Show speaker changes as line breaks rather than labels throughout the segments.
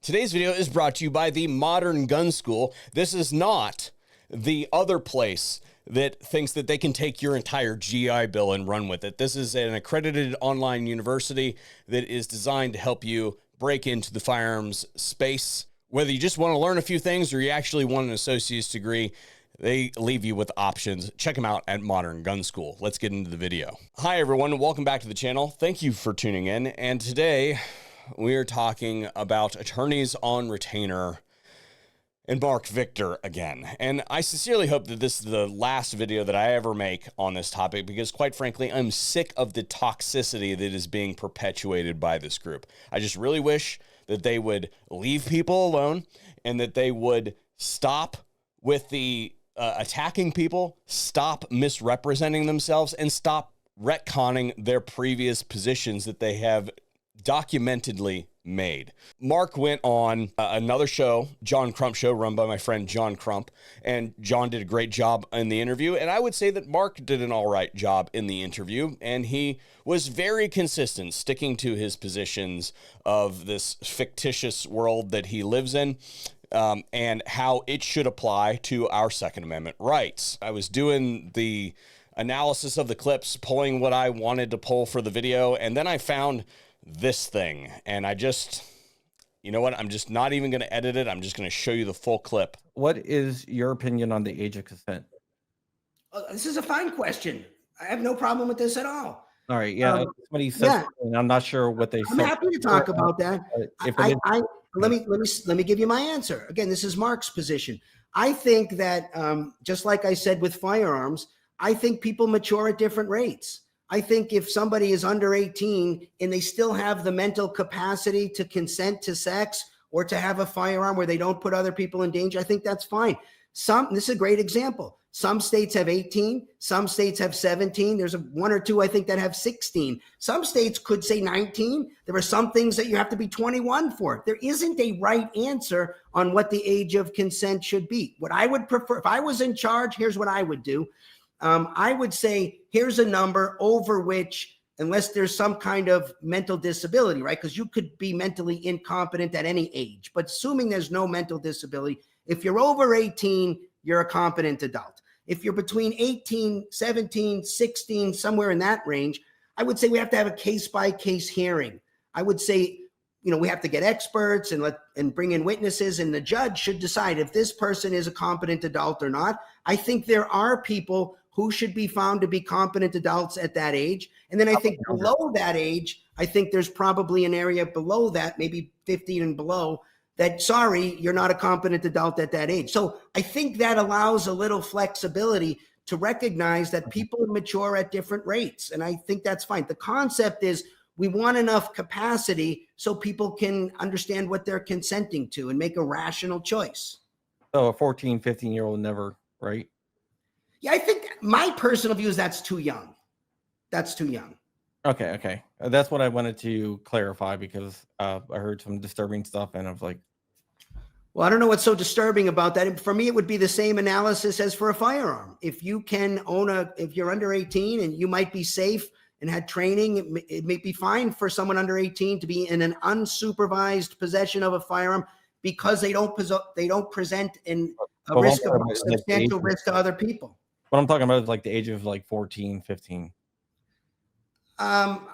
Today's video is brought to you by the Modern Gun School. This is not the other place that thinks that they can take your entire GI Bill and run with it. This is an accredited online university that is designed to help you break into the firearms space. Whether you just want to learn a few things or you actually want an associate's degree, they leave you with options. Check them out at Modern Gun School. Let's get into the video. Hi, everyone. Welcome back to the channel. Thank you for tuning in. And today we are talking about attorneys on retainer and Marc Victor again. And I sincerely hope that this is the last video that I ever make on this topic because, quite frankly, I'm sick of the toxicity that is being perpetuated by this group. I just really wish that they would leave people alone and that they would stop with the attacking people, stop misrepresenting themselves, and stop retconning their previous positions that they have documentedly made. Marc went on another show, John Crump Show, run by my friend John Crump, and John did a great job in the interview, and I would say that Marc did an all right job in the interview, and he was very consistent, sticking to his positions of this fictitious world that he lives in, and how it should apply to our Second Amendment rights. I was doing the analysis of the clips, pulling what I wanted to pull for the video, and then I found this thing, and I just, you know what, I'm just not even going to edit it. I'm just going to show you the full clip.
What is your opinion on the age of consent?
This is a fine question. I have no problem with this at all.
All right, yeah, somebody said, and I'm not sure what they said.
I'm happy to talk about that. Let me give you my answer. Again, this is Marc's position. I think that just like I said with firearms, I think people mature at different rates. I think if somebody is under 18 and they still have the mental capacity to consent to sex or to have a firearm where they don't put other people in danger, I think that's fine. This is a great example. Some states have 18, some states have 17. There's one or two, I think, that have 16. Some states could say 19. There are some things that you have to be 21 for. There isn't a right answer on what the age of consent should be. What I would prefer, if I was in charge, here's what I would do. I would say, here's a number over which, unless there's some kind of mental disability, right? Because you could be mentally incompetent at any age, but assuming there's no mental disability, if you're over 18, you're a competent adult. If you're between 18, 17, 16, somewhere in that range, I would say we have to have a case-by-case hearing. I would say, we have to get experts and bring in witnesses, and the judge should decide if this person is a competent adult or not. I think there are people who should be found to be competent adults at that age. And then I think below that age, I think there's probably an area below that, maybe 15 and below, that, sorry, you're not a competent adult at that age. So I think that allows a little flexibility to recognize that people mature at different rates. And I think that's fine. The concept is we want enough capacity so people can understand what they're consenting to and make a rational choice.
So a 14, 15-year-old never, right?
Yeah, I think my personal view is that's too young. That's too young.
Okay. That's what I wanted to clarify because I heard some disturbing stuff and I was like,
well, I don't know what's so disturbing about that. For me, it would be the same analysis as for a firearm. If you can if you're under 18 and you might be safe and had training, it may be fine for someone under 18 to be in an unsupervised possession of a firearm because they don't present a substantial risk to other people.
What I'm talking about is like the age of like 14, 15.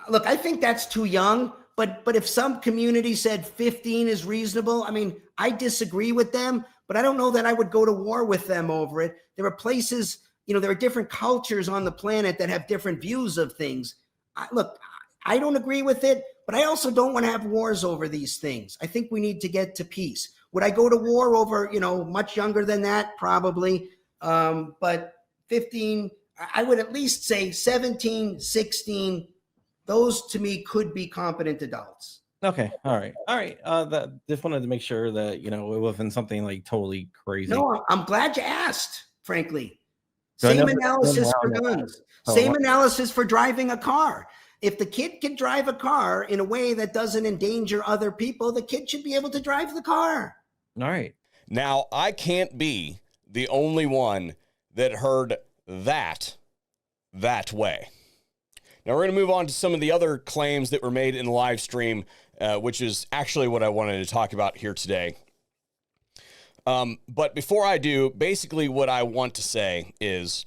Look, I think that's too young, but if some community said 15 is reasonable, I mean, I disagree with them, but I don't know that I would go to war with them over it. There are places, there are different cultures on the planet that have different views of things. Look, I don't agree with it, but I also don't want to have wars over these things. I think we need to get to peace. Would I go to war over, much younger than that? Probably. But 15, I would at least say 17, 16, those to me could be competent adults.
Okay. All right. Just wanted to make sure that, it wasn't something like totally crazy.
No, I'm glad you asked, frankly. Same analysis for guns. Same analysis for driving a car. If the kid can drive a car in a way that doesn't endanger other people, the kid should be able to drive the car.
All right.
Now, I can't be the only one that heard that way. Now we're going to move on to some of the other claims that were made in the live stream which is actually what I wanted to talk about here today. But before I do, basically what I want to say is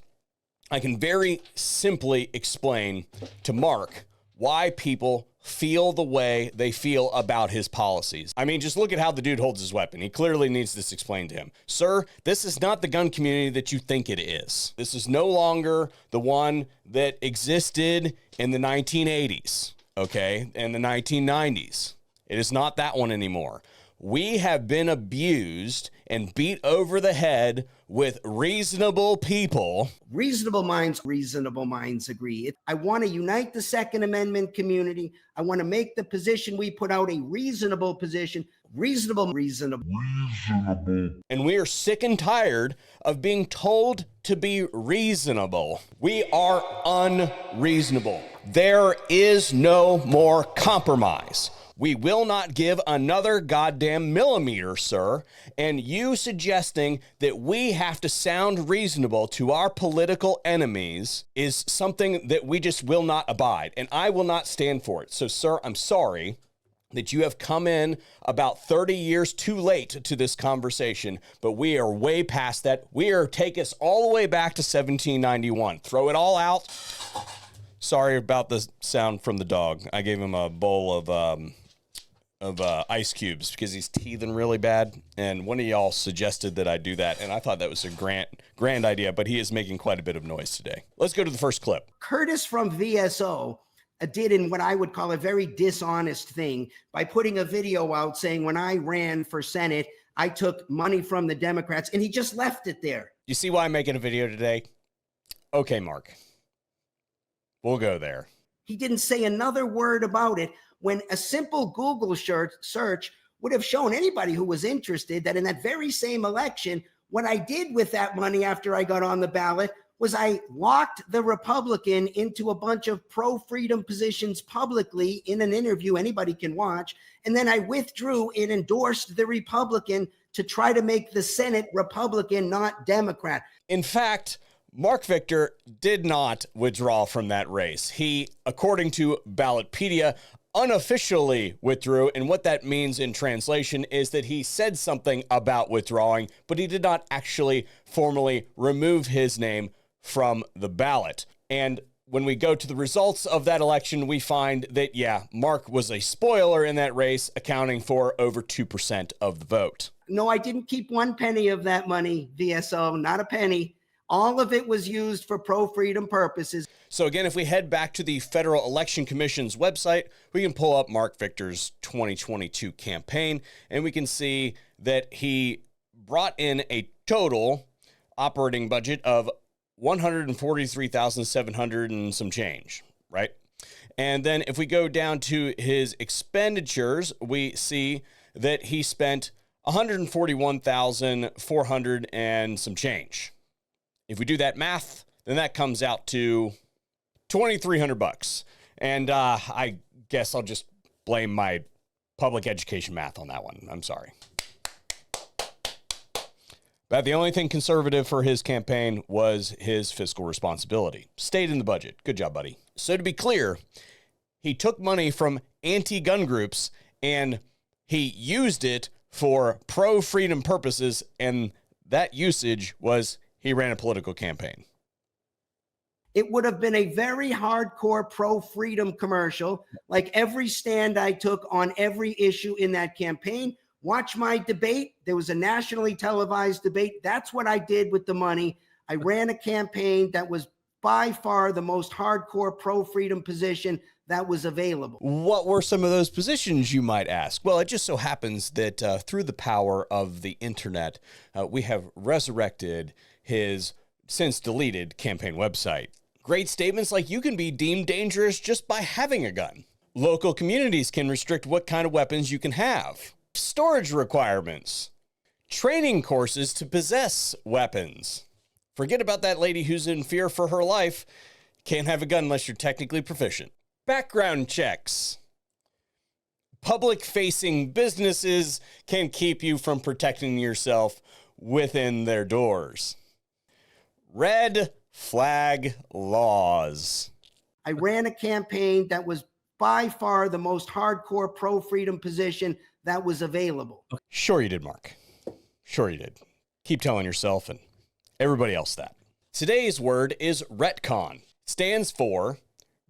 I can very simply explain to Mark why people feel the way they feel about his policies. I mean, just look at how the dude holds his weapon. He clearly needs this explained to him. Sir, this is not the gun community that you think it is. This is no longer the one that existed in the 1980s, okay, and the 1990s. It is not that one anymore. We have been abused and beat over the head with reasonable people.
Reasonable minds agree. I want to unite the Second Amendment community. I want to make the position we put out a reasonable position. Reasonable.
And we are sick and tired of being told to be reasonable. We are unreasonable. There is no more compromise. We will not give another goddamn millimeter, sir. And you suggesting that we have to sound reasonable to our political enemies is something that we just will not abide. And I will not stand for it. So, sir, I'm sorry that you have come in about 30 years too late to this conversation, but we are way past that. We are take us all the way back to 1791. Throw it all out. Sorry about the sound from the dog. I gave him a bowl of ice cubes because he's teething really bad, and one of y'all suggested that I do that, and I thought that was a grand idea, but he is making quite a bit of noise today. Let's go to the first clip.
Curtis from VSO did in what I would call a very dishonest thing by putting a video out saying when I ran for Senate, I took money from the Democrats, and he just left it there.
You see why I'm making a video today? Okay, Mark. We'll go there.
He didn't say another word about it when a simple Google search would have shown anybody who was interested that in that very same election, what I did with that money after I got on the ballot was I locked the Republican into a bunch of pro-freedom positions publicly in an interview anybody can watch. And then I withdrew and endorsed the Republican to try to make the Senate Republican, not Democrat.
In fact, Marc Victor did not withdraw from that race. He, according to Ballotpedia, unofficially withdrew, and what that means in translation is that he said something about withdrawing, but he did not actually formally remove his name from the ballot. And when we go to the results of that election, we find that, yeah, Mark was a spoiler in that race, accounting for over 2% of the vote.
No, I didn't keep one penny of that money, VSO, not a penny. All of it was used for pro-freedom purposes.
So again, if we head back to the Federal Election Commission's website, we can pull up Marc Victor's 2022 campaign, and we can see that he brought in a total operating budget of $143,700 and some change, right? And then if we go down to his expenditures, we see that he spent $141,400 and some change. If we do that math, then that comes out to $2,300. And I guess I'll just blame my public education math on that one. I'm sorry. But the only thing conservative for his campaign was his fiscal responsibility. Stayed in the budget. Good job, buddy. So to be clear, he took money from anti-gun groups and he used it for pro-freedom purposes, and that usage was he ran a political campaign.
It would have been a very hardcore pro-freedom commercial, like every stand I took on every issue in that campaign. Watch my debate. There was a nationally televised debate. That's what I did with the money. I ran a campaign that was by far the most hardcore pro-freedom position that was available.
What were some of those positions, you might ask? Well, it just so happens that through the power of the internet, we have resurrected his since deleted campaign website. Great statements like you can be deemed dangerous just by having a gun. Local communities can restrict what kind of weapons you can have. Storage requirements. Training courses to possess weapons. Forget about that lady who's in fear for her life. Can't have a gun unless you're technically proficient. Background checks. Public-facing businesses can keep you from protecting yourself within their doors. Red flag laws.
I ran a campaign that was by far the most hardcore pro-freedom position that was available.
Sure you did, Mark. Sure you did. Keep telling yourself and everybody else that. Today's word is retcon. Stands for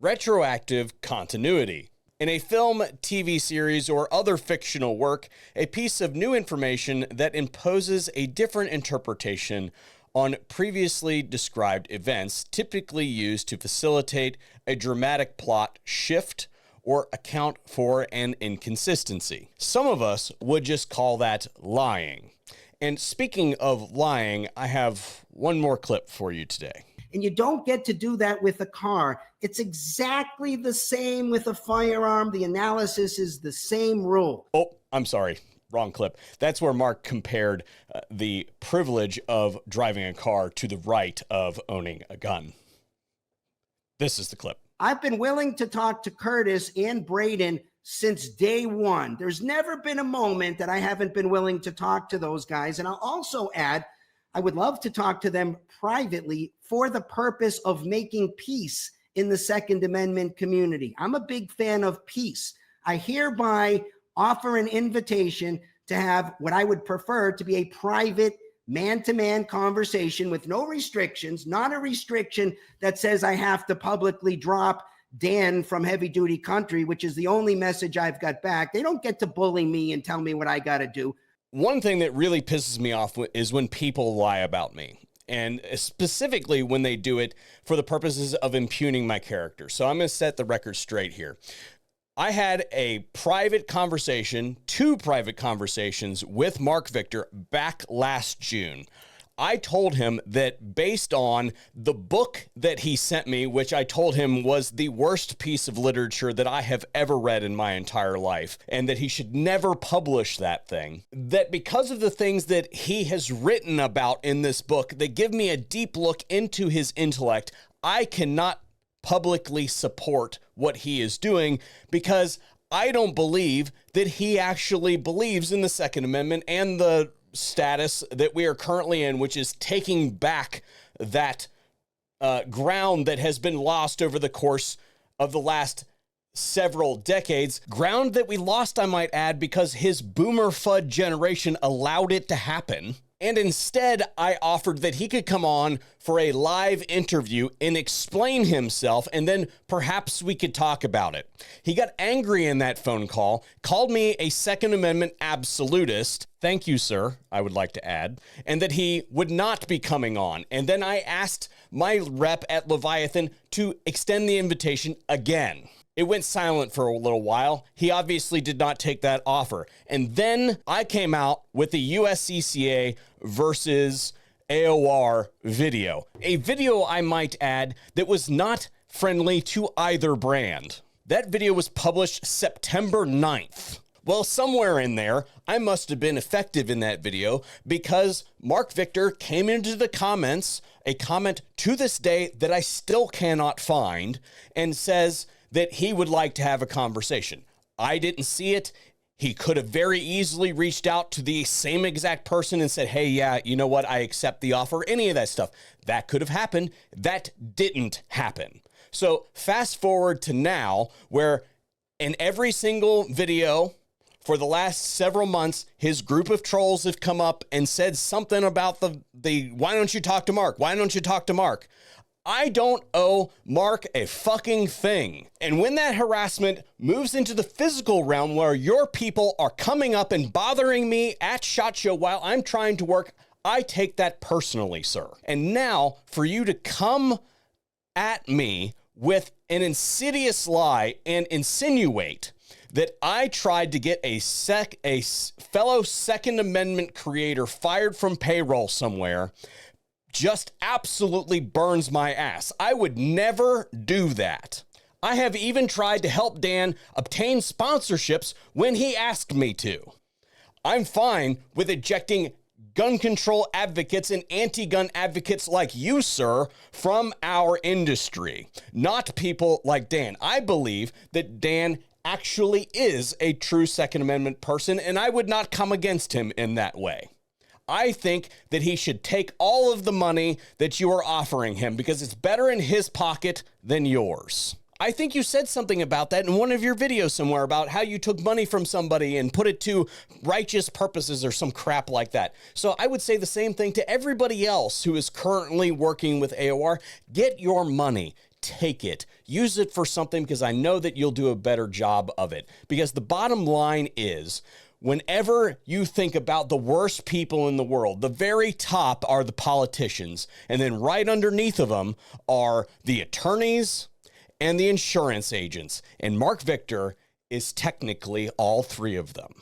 retroactive continuity. In a film, TV series, or other fictional work, a piece of new information that imposes a different interpretation on previously described events, typically used to facilitate a dramatic plot shift or account for an inconsistency. Some of us would just call that lying. And speaking of lying, I have one more clip for you today.
And you don't get to do that with a car. It's exactly the same with a firearm. The analysis is the same rule.
Oh, I'm sorry. Wrong clip. That's where Mark compared the privilege of driving a car to the right of owning a gun. This is the clip.
I've been willing to talk to Curtis and Braden since day one. There's never been a moment that I haven't been willing to talk to those guys. And I'll also add, I would love to talk to them privately for the purpose of making peace in the Second Amendment community. I'm a big fan of peace. I hereby offer an invitation to have what I would prefer to be a private man-to-man conversation with no restrictions, not a restriction that says I have to publicly drop Dan from Heavy Duty Country, which is the only message I've got back. They don't get to bully me and tell me what I got to do.
One thing that really pisses me off is when people lie about me, and specifically when they do it for the purposes of impugning my character. So I'm going to set the record straight here. I had a private conversation, 2 private conversations with Marc Victor back last June. I told him that based on the book that he sent me, which I told him was the worst piece of literature that I have ever read in my entire life, and that he should never publish that thing, that because of the things that he has written about in this book that give me a deep look into his intellect, I cannot publicly support what he is doing because I don't believe that he actually believes in the Second Amendment and the status that we are currently in, which is taking back that ground that has been lost over the course of the last several decades. Ground that we lost, I might add, because his boomer FUD generation allowed it to happen. And instead, I offered that he could come on for a live interview and explain himself, and then perhaps we could talk about it. He got angry in that phone call, called me a Second Amendment absolutist. Thank you, sir, I would like to add, and that he would not be coming on. And then I asked my rep at Leviathan to extend the invitation again. It went silent for a little while. He obviously did not take that offer. And then I came out with the USCCA versus AOR video. A video, I might add, that was not friendly to either brand. That video was published September 9th. Well, somewhere in there, I must have been effective in that video because Marc Victor came into the comments, a comment to this day that I still cannot find, and says that he would like to have a conversation. I didn't see it. He could have very easily reached out to the same exact person and said, hey, yeah, you know what? I accept the offer, any of that stuff. That could have happened. That didn't happen. So fast forward to now, where in every single video for the last several months, his group of trolls have come up and said something about the why don't you talk to Mark? Why don't you talk to Mark? I don't owe Mark a fucking thing. And when that harassment moves into the physical realm where your people are coming up and bothering me at SHOT Show while I'm trying to work, I take that personally, sir. And now for you to come at me with an insidious lie and insinuate that I tried to get a fellow Second Amendment creator fired from payroll somewhere just absolutely burns my ass. I would never do that. I have even tried to help Dan obtain sponsorships when he asked me to. I'm fine with ejecting gun control advocates and anti-gun advocates like you, sir, from our industry, not people like Dan. I believe that Dan actually is a true Second Amendment person, and I would not come against him in that way. I think that he should take all of the money that you are offering him because it's better in his pocket than yours. I think you said something about that in one of your videos somewhere about how you took money from somebody and put it to righteous purposes or some crap like that. So I would say the same thing to everybody else who is currently working with AOR. Get your money. Take it. Use it for something, because I know that you'll do a better job of it. Because the bottom line is, whenever you think about the worst people in the world, the very top are the politicians. And then right underneath of them are the attorneys and the insurance agents. And Marc Victor is technically all three of them.